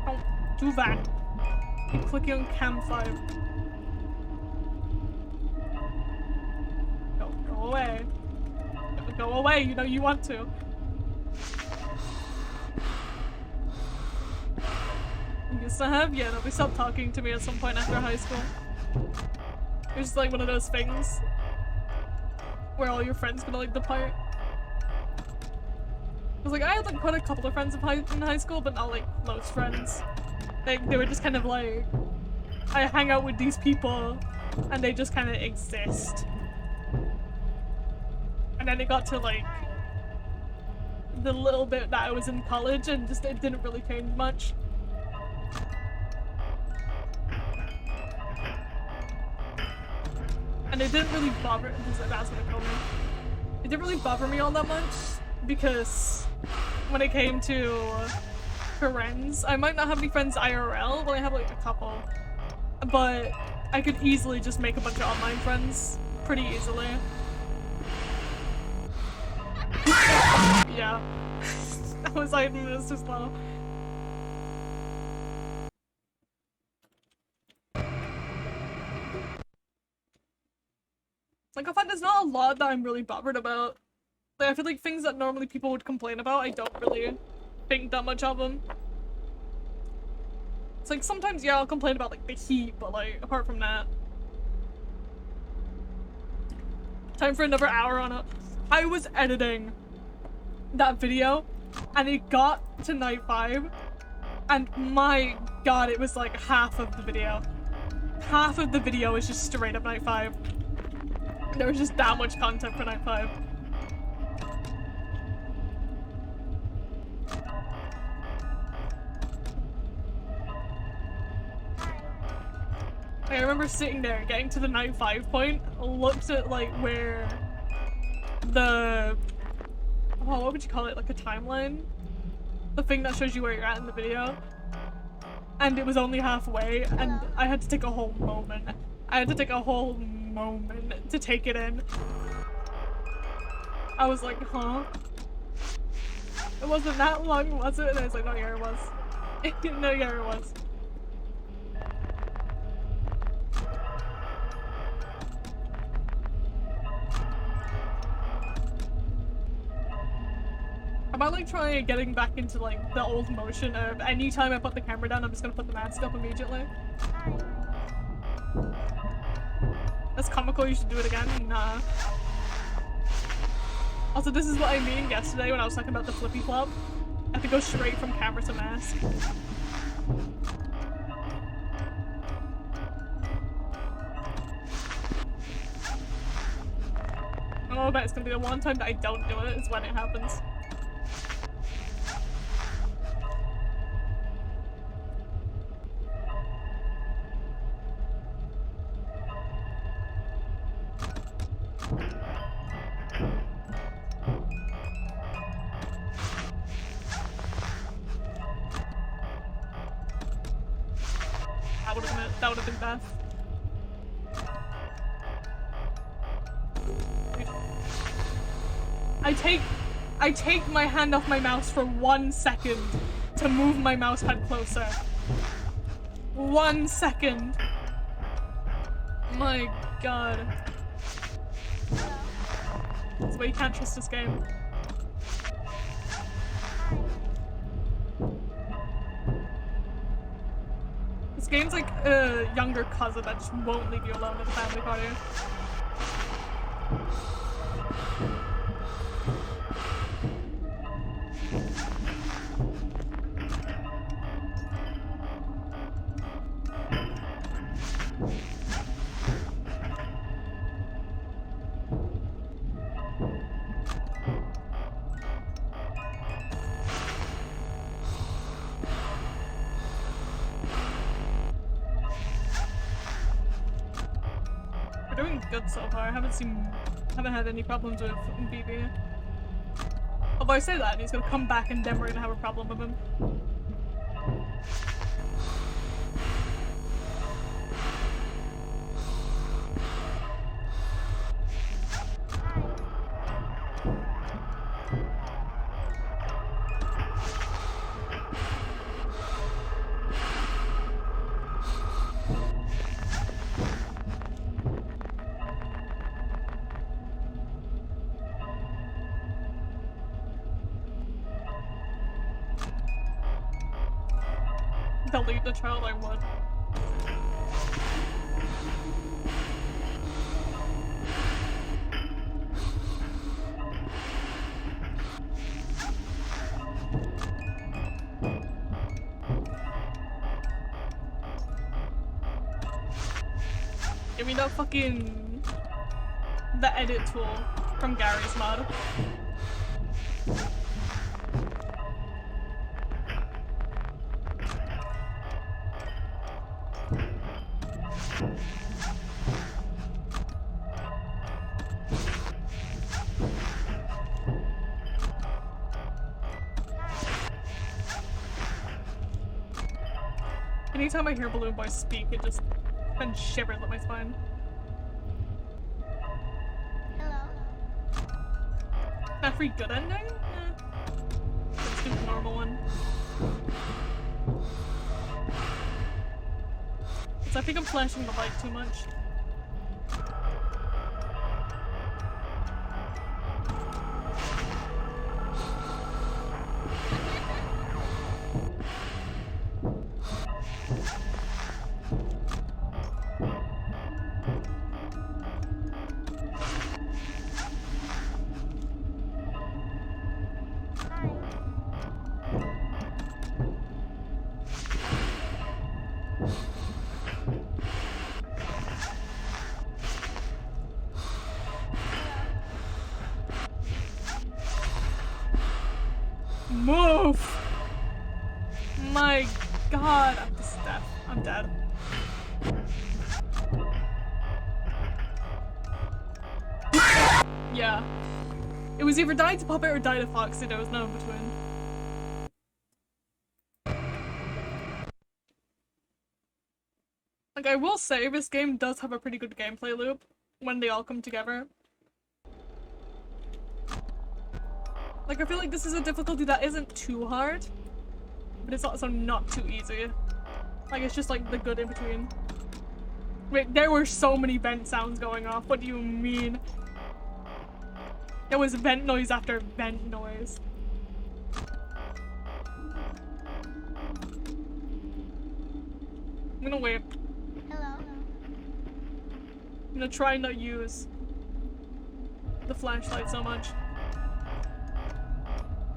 S1: Don't do that. Keep clicking on cam 5. Go away. Go away, you know you want to. You used to have? Yeah, nobody stopped talking to me at some point after high school. It was just like one of those things where all your friends gonna like depart. I was like, I had like quite a couple of friends in high school, but not like close friends. They were just kind of like, I hang out with these people and they just kind of exist. And then it got to like the little bit that I was in college and just it didn't really change much. And it didn't really bother, that's what it told me. It didn't really bother me all that much because when it came to friends, I might not have any friends IRL, but I have like a couple. But I could easily just make a bunch of online friends pretty easily. Yeah. I was like, this is too slow. Like, I find there's not a lot that I'm really bothered about. Like, I feel like things that normally people would complain about, I don't really think that much of them. It's like, sometimes, yeah, I'll complain about, like, the heat, but, like, apart from that. Time for another hour on it. I was editing that video, and it got to night 5, and my god, it was like half of the video. Half of the video is just straight up night 5. There was just that much content for night 5. I remember sitting there, getting to the night 5 point, looked at like where the, oh, what would you call it? Like a timeline? The thing that shows you where you're at in the video. And it was only halfway, and I had to take a whole moment. I had to take a whole moment to take it in. I was like, huh? It wasn't that long, was it? And I was like, no, yeah, it was. No, yeah, it was. I might like try getting back into like the old motion of anytime I put the camera down, I'm just gonna put the mask up immediately. That's comical, you should do it again. Nah. Also, this is what I mean yesterday when I was talking about the flippy flop. I have to go straight from camera to mask. Oh, but it's gonna be the one time that I don't do it is when it happens. That would have been bad. I take my hand off my mouse for 1 second to move my mouse pad closer. 1 second. My god. That's why you can't trust this game. This game's like a younger cousin that just won't leave you alone at the family party. Good so far. I haven't had any problems with BB. Although I say that, and he's gonna come back and then we're gonna have a problem with him. Delete the child, I would. Give me that fucking... the edit tool from Gary's mod. Anytime I hear Balloon Boy speak, it just sends shivers up my spine.
S3: Hello.
S1: That free good ending? Let's do the normal one. Because I think I'm flashing the light too much. Move! My god, I'm just dead. I'm dead. Yeah. It was either die to Puppet or die to Foxy, there was no in between. Like, I will say, this game does have a pretty good gameplay loop when they all come together. Like, I feel like this is a difficulty that isn't too hard, but it's also not too easy. Like, it's just like the good in between. Wait, there were so many vent sounds going off. What do you mean? There was vent noise after vent noise. I'm gonna wait.
S3: Hello.
S1: I'm gonna try and not use the flashlight so much.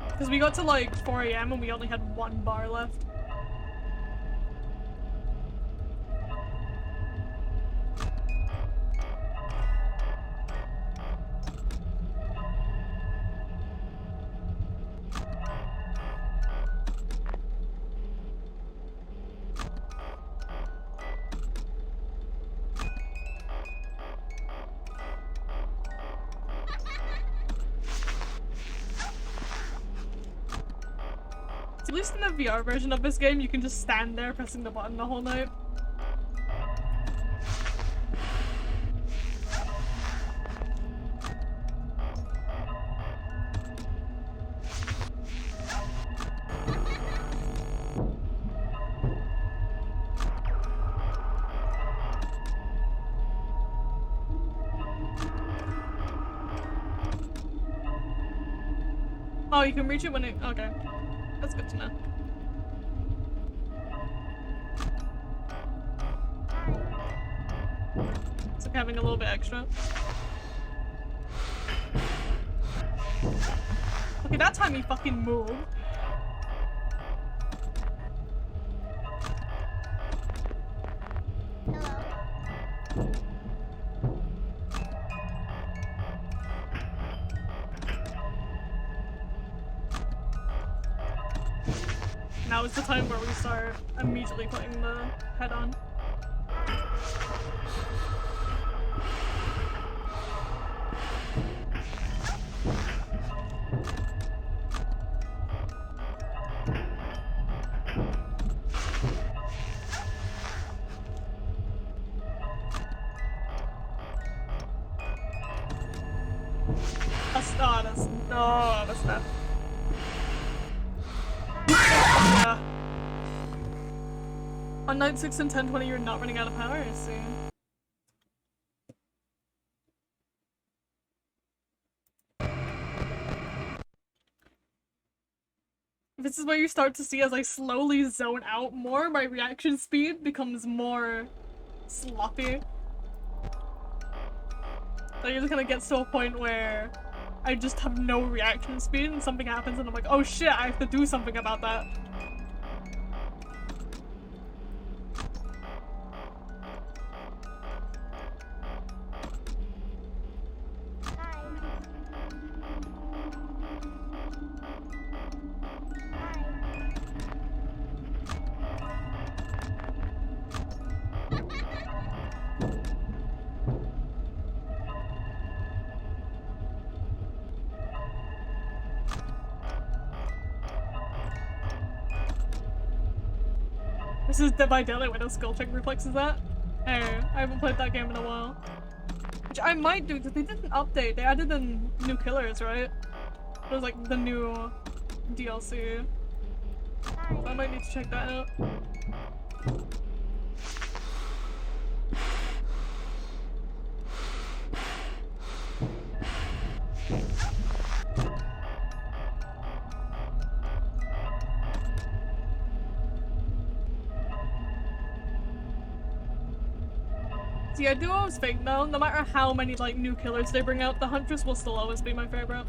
S1: Because we got to like 4 AM and we only had 1 bar left. At least in the VR version of this game, you can just stand there pressing the button the whole night. Oh, you can reach it when it- okay. That's good to know. It's like having a little bit extra. Okay, that time he fucking moved.
S3: Hello.
S1: Now is the time where we start immediately putting the head on. That's that. Yeah. On night 6 and 10:20, you're not running out of power, I see. This is where you start to see as I slowly zone out more, my reaction speed becomes more sloppy. Like it just kind of gets to a point where I just have no reaction speed and something happens and I'm like, oh shit, I have to do something about that. This is Dead by Daylight where the skill check reflexes at. Hey, I haven't played that game in a while. Which I might do because they did an update. They added in new killers, right? It was like the new DLC. So I might need to check that out. See, I do always think though, no matter how many like new killers they bring out, the Huntress will still always be my favorite.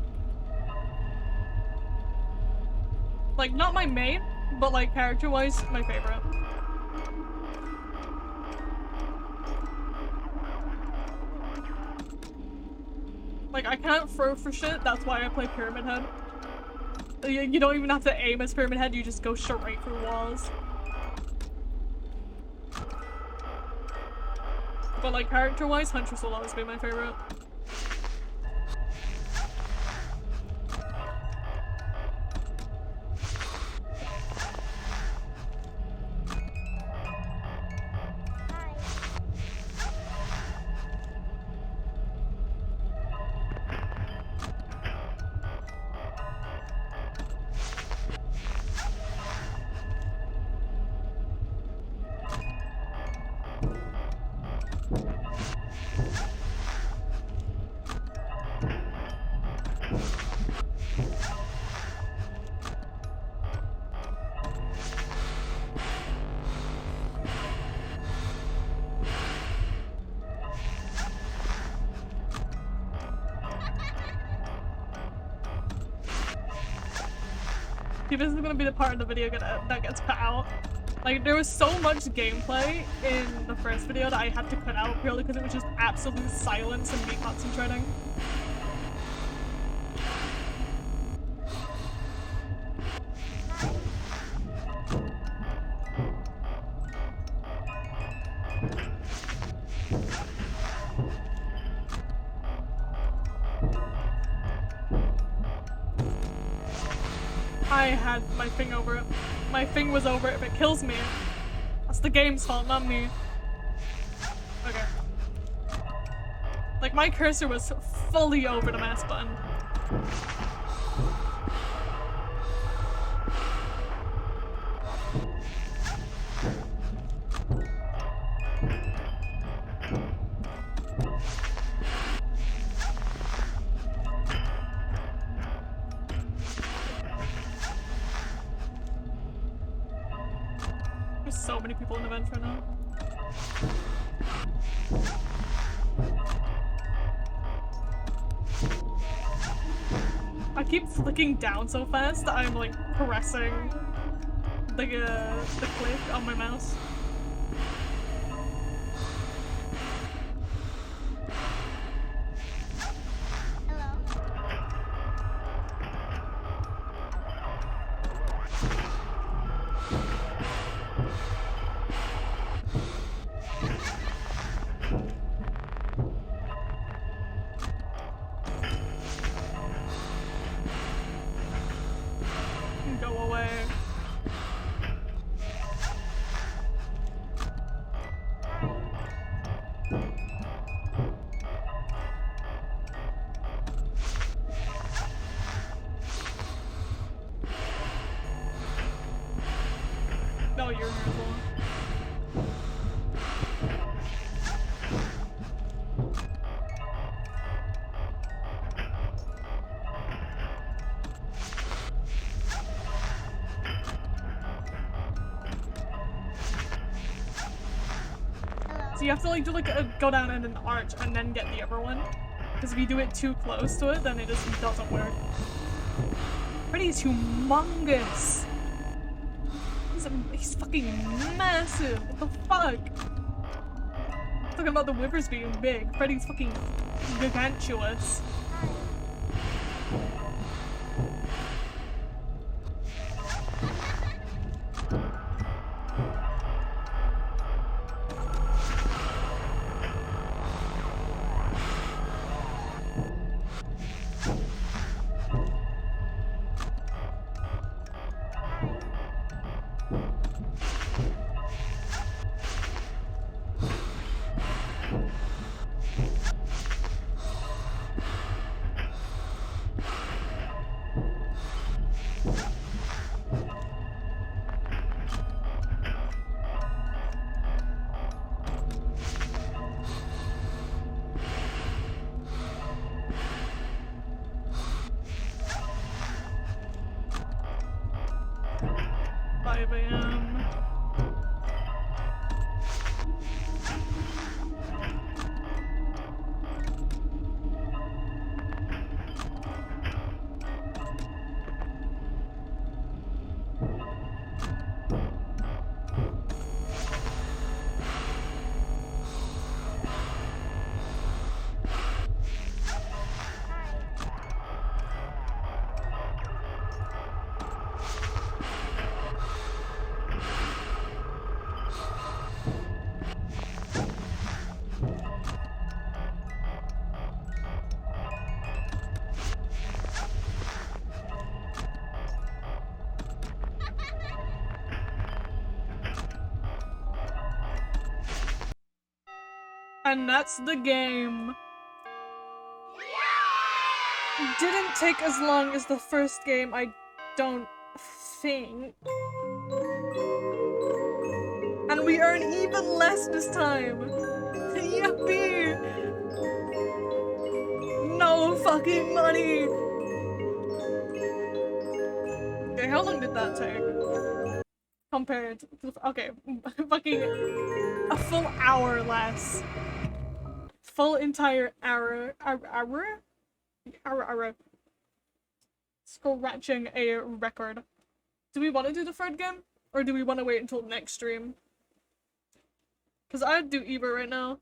S1: Like, not my main, but like character-wise, my favorite. Like, I can't throw for shit, that's why I play Pyramid Head. You don't even have to aim as Pyramid Head, you just go straight through walls. But like, character-wise, Huntress will always be my favorite. See, this is gonna be the part of the video that gets cut out. Like, there was so much gameplay in the first video that I had to cut out purely because it was just absolute silence and me concentrating. I had my thing over it. My thing was over it. If it kills me, that's the game's fault, not me. Okay. Like, my cursor was fully over the mouse button. There's so many people in the vent right now. I keep flicking down so fast that I'm like pressing the click on my mouse. Go away. No, you're miserable. So you have to like do like go down in an arch and then get the other one. Because if you do it too close to it, then it just doesn't work. Freddy's humongous. He's fucking massive. What the fuck? Talking about the withers being big. Freddy's fucking gigantuous. 5 a.m. And that's the game. Didn't take as long as the first game, I don't think. And we earn even less this time. Yippee! No fucking money! Okay, how long did that take? Compared to okay, fucking a full hour less. Full entire hour. Scratching a record. Do we want to do the third game? Or do we want to wait until next stream? Because I'd do either right now.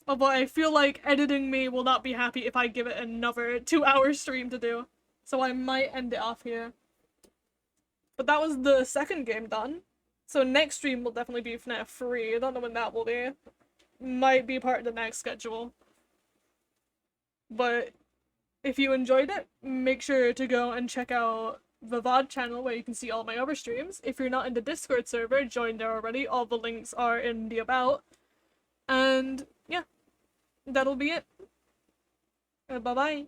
S1: Although I feel like editing me will not be happy if I give it another 2-hour stream to do. So I might end it off here. But that was the second game done. So next stream will definitely be FNAF 3. I don't know when that will be. Might be part of the next schedule. But if you enjoyed it, make sure to go and check out the VOD channel where you can see all my other streams. If you're not in the Discord server, join there already. All the links are in the about. And yeah, that'll be it. Bye-bye.